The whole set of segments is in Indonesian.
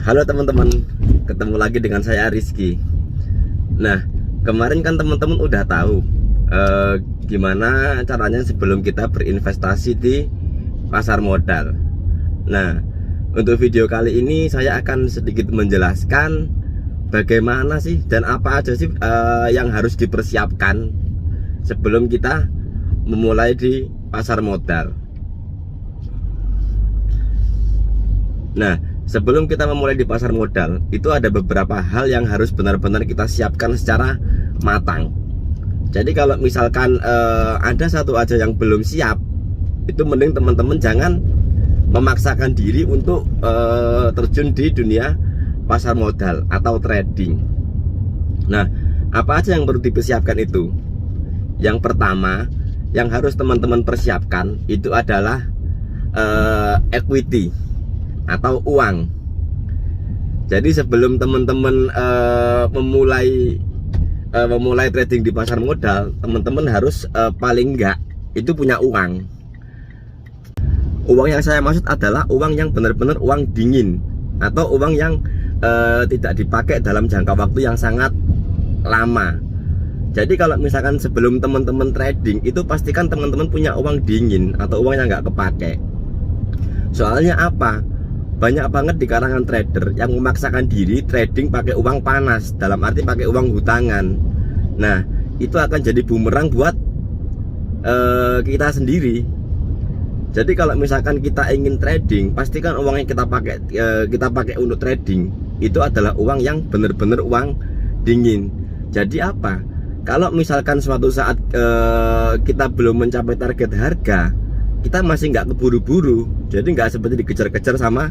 Halo teman-teman, ketemu lagi dengan saya Rizky. Nah, kemarin kan teman-teman udah tahu gimana caranya sebelum kita berinvestasi di pasar modal. Nah, untuk video kali ini saya akan sedikit menjelaskan bagaimana sih dan apa aja sih yang harus dipersiapkan sebelum kita memulai di pasar modal. Nah, sebelum kita memulai di pasar modal, itu ada beberapa hal yang harus benar-benar kita siapkan secara matang. Jadi kalau misalkan ada satu aja yang belum siap, itu mending teman-teman jangan memaksakan diri untuk terjun di dunia pasar modal atau trading. Nah, apa aja yang perlu dipersiapkan itu? Yang pertama, yang harus teman-teman persiapkan itu adalah equity atau uang. Jadi sebelum teman-teman memulai trading di pasar modal, teman-teman harus paling enggak itu punya uang. Uang yang saya maksud adalah uang yang benar-benar uang dingin atau uang yang tidak dipakai dalam jangka waktu yang sangat lama. Jadi kalau misalkan sebelum teman-teman trading, itu pastikan teman-teman punya uang dingin atau uang yang nggak kepake. Soalnya apa? Banyak banget di kalangan trader yang memaksakan diri trading pakai uang panas, dalam arti pakai uang hutangan. Nah, itu akan jadi bumerang buat kita sendiri. Jadi kalau misalkan kita ingin trading, pastikan uang yang kita pakai untuk trading itu adalah uang yang benar-benar uang dingin. Jadi apa? Kalau misalkan suatu saat kita belum mencapai target harga, kita masih nggak keburu-buru, jadi nggak seperti dikejar-kejar sama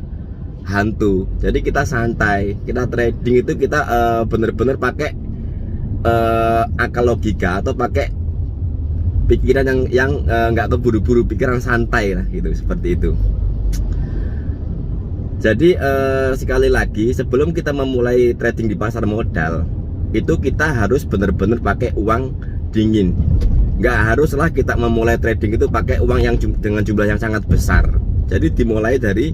hantu. Jadi kita santai, kita trading itu kita bener-bener pakai akal logika atau pakai pikiran yang nggak keburu-buru, pikiran santai lah gitu, seperti itu. Jadi sekali lagi, sebelum kita memulai trading di pasar modal, itu kita harus bener-bener pakai uang dingin. Nggak haruslah kita memulai trading itu pakai uang yang dengan jumlah yang sangat besar. Jadi dimulai dari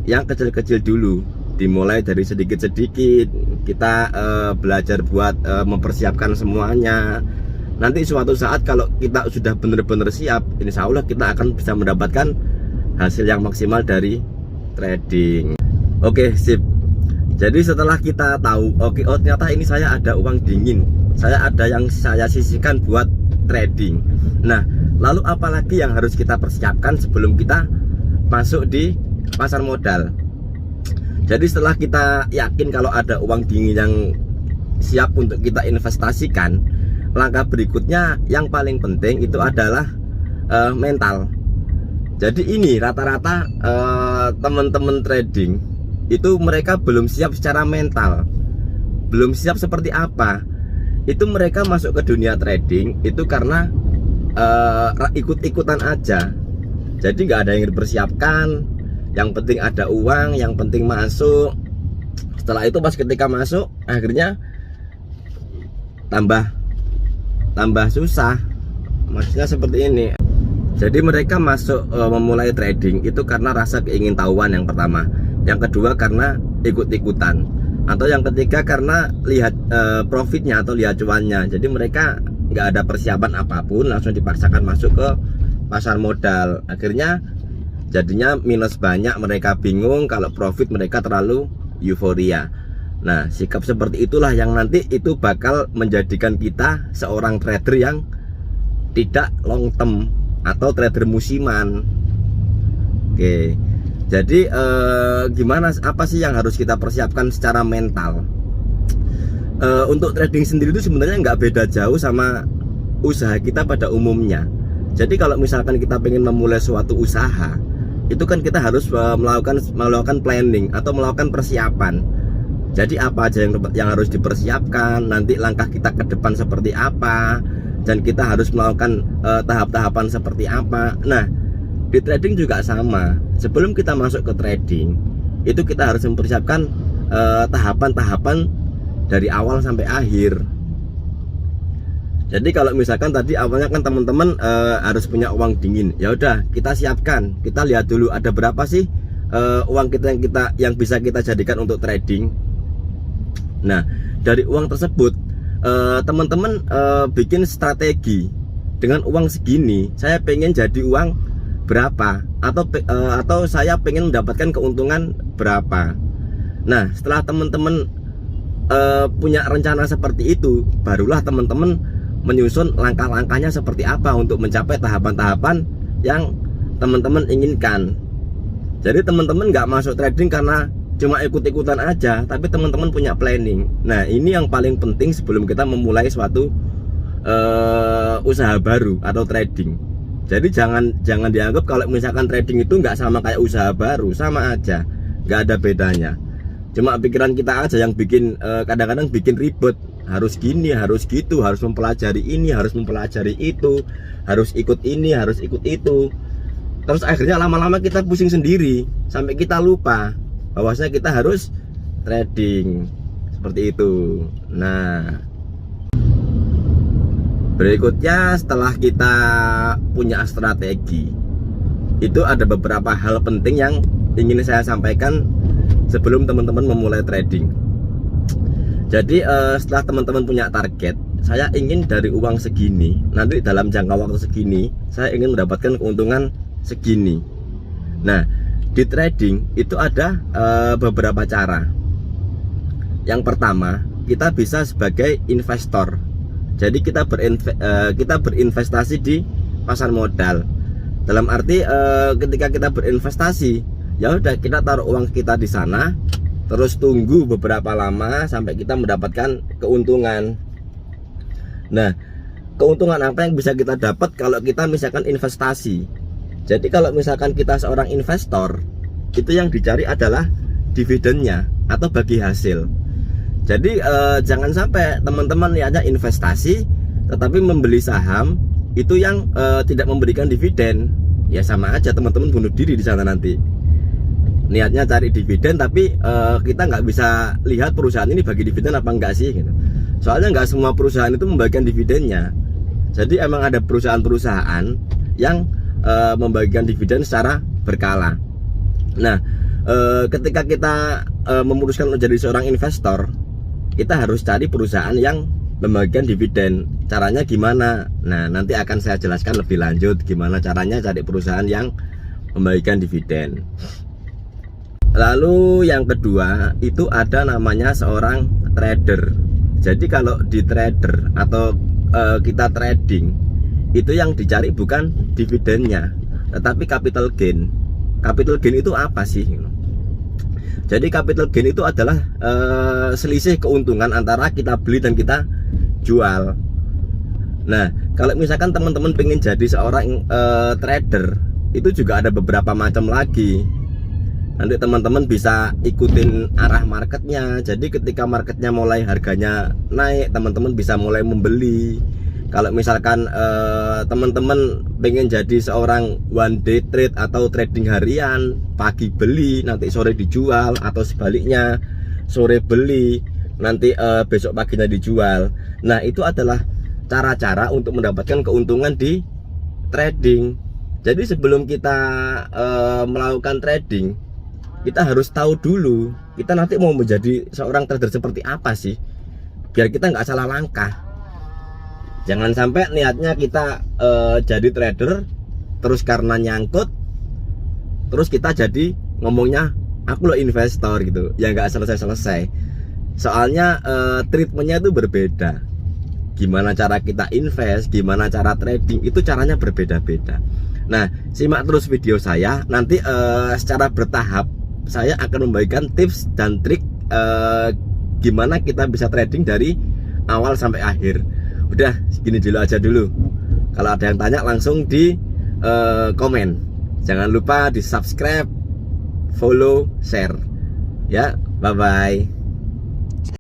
yang kecil-kecil dulu, dimulai dari sedikit-sedikit. Kita belajar buat mempersiapkan semuanya. Nanti suatu saat kalau kita sudah benar-benar siap, insya Allah kita akan bisa mendapatkan hasil yang maksimal dari trading. Oke, sip. Jadi setelah kita tahu, oke, oh ternyata ini saya ada uang dingin, saya ada yang saya sisihkan buat trading. Nah, lalu apalagi yang harus kita persiapkan sebelum kita masuk di pasar modal? Jadi setelah kita yakin kalau ada uang dingin yang siap untuk kita investasikan, langkah berikutnya yang paling penting itu adalah mental. Jadi ini rata-rata teman-teman trading itu mereka belum siap secara mental. Belum siap seperti apa? Itu mereka masuk ke dunia trading itu karena ikut-ikutan aja. Jadi nggak ada yang dipersiapkan. Yang penting ada uang, yang penting masuk. Setelah itu pas ketika masuk, akhirnya tambah susah. Maksudnya seperti ini. Jadi mereka masuk memulai trading itu karena rasa keingintahuan yang pertama. Yang kedua karena ikut-ikutan. Atau yang ketiga karena lihat profitnya atau lihat cuannya. Jadi mereka nggak ada persiapan apapun, langsung dipaksakan masuk ke pasar modal. Akhirnya jadinya minus banyak, mereka bingung, kalau profit mereka terlalu euforia. Nah, sikap seperti itulah yang nanti itu bakal menjadikan kita seorang trader yang tidak long term atau trader musiman. Oke. Jadi gimana, apa sih yang harus kita persiapkan secara mental? Untuk trading sendiri itu sebenarnya nggak beda jauh sama usaha kita pada umumnya. Jadi kalau misalkan kita pengen memulai suatu usaha, itu kan kita harus melakukan planning atau melakukan persiapan. Jadi apa aja yang harus dipersiapkan, nanti langkah kita ke depan seperti apa, dan kita harus melakukan tahap-tahapan seperti apa. Nah, di trading juga sama. Sebelum kita masuk ke trading, itu kita harus mempersiapkan tahapan-tahapan dari awal sampai akhir. Jadi kalau misalkan tadi awalnya kan teman-teman harus punya uang dingin, ya udah kita siapkan, kita lihat dulu ada berapa sih uang kita yang bisa kita jadikan untuk trading. Nah, dari uang tersebut teman-teman bikin strategi. Dengan uang segini saya pengen jadi uang berapa, atau saya pengen mendapatkan keuntungan berapa. Nah, setelah teman-teman punya rencana seperti itu, barulah teman-teman menyusun langkah-langkahnya seperti apa untuk mencapai tahapan-tahapan yang teman-teman inginkan. Jadi teman-teman nggak masuk trading karena cuma ikut-ikutan aja, tapi teman-teman punya planning. Nah, ini yang paling penting sebelum kita memulai suatu usaha baru atau trading. Jadi jangan dianggap kalau misalkan trading itu nggak sama kayak usaha baru, sama aja, nggak ada bedanya. Cuma pikiran kita aja yang bikin kadang-kadang bikin ribet. Harus gini, harus gitu, harus mempelajari ini, harus mempelajari itu, harus ikut ini, harus ikut itu. Terus akhirnya lama-lama kita pusing sendiri sampai kita lupa bahwasanya kita harus trading seperti itu. Nah, berikutnya setelah kita punya strategi, itu ada beberapa hal penting yang ingin saya sampaikan sebelum teman-teman memulai trading. Jadi setelah teman-teman punya target, saya ingin dari uang segini, nanti dalam jangka waktu segini saya ingin mendapatkan keuntungan segini. Nah, di trading itu ada beberapa cara. Yang pertama, kita bisa sebagai investor. Jadi kita berinvestasi di pasar modal. Dalam arti ketika kita berinvestasi, ya udah kita taruh uang kita di sana, terus tunggu beberapa lama sampai kita mendapatkan keuntungan. Nah, keuntungan apa yang bisa kita dapat kalau kita misalkan investasi? Jadi kalau misalkan kita seorang investor, itu yang dicari adalah dividennya atau bagi hasil. Jadi jangan sampai teman-teman niatnya investasi tetapi membeli saham itu yang tidak memberikan dividen. Ya sama aja teman-teman bunuh diri di sana nanti. Niatnya cari dividen tapi kita nggak bisa lihat perusahaan ini bagi dividen apa enggak sih gitu. Soalnya nggak semua perusahaan itu membagikan dividennya. Jadi emang ada perusahaan-perusahaan yang membagikan dividen secara berkala. Nah, ketika kita memutuskan menjadi seorang investor, kita harus cari perusahaan yang membagikan dividen. Caranya gimana? Nah, nanti akan saya jelaskan lebih lanjut gimana caranya cari perusahaan yang membagikan dividen. Lalu yang kedua itu ada namanya seorang trader. Jadi kalau di trader atau kita trading, itu yang dicari bukan dividennya tetapi capital gain. Capital gain itu apa sih? Jadi capital gain itu adalah selisih keuntungan antara kita beli dan kita jual. Nah, kalau misalkan teman-teman pengen jadi seorang trader, itu juga ada beberapa macam lagi. Nanti teman-teman bisa ikutin arah marketnya. Jadi ketika marketnya mulai harganya naik, teman-teman bisa mulai membeli. Kalau misalkan teman-teman pengen jadi seorang one day trade atau trading harian, pagi beli nanti sore dijual, atau sebaliknya sore beli nanti besok paginya dijual. Nah, itu adalah cara-cara untuk mendapatkan keuntungan di trading. Jadi sebelum kita melakukan trading, kita harus tahu dulu kita nanti mau menjadi seorang trader seperti apa sih, biar kita nggak salah langkah. Jangan sampai niatnya kita jadi trader terus karena nyangkut terus kita jadi ngomongnya aku lo investor gitu, ya nggak selesai-selesai. Soalnya treatmentnya itu berbeda. Gimana cara kita invest, gimana cara trading, itu caranya berbeda-beda. Nah, simak terus video saya. Nanti secara bertahap saya akan membagikan tips dan trik gimana kita bisa trading dari awal sampai akhir. Udah segini dulu aja dulu. Kalau ada yang tanya langsung di komen. Jangan lupa di subscribe, follow, share. Ya, bye bye.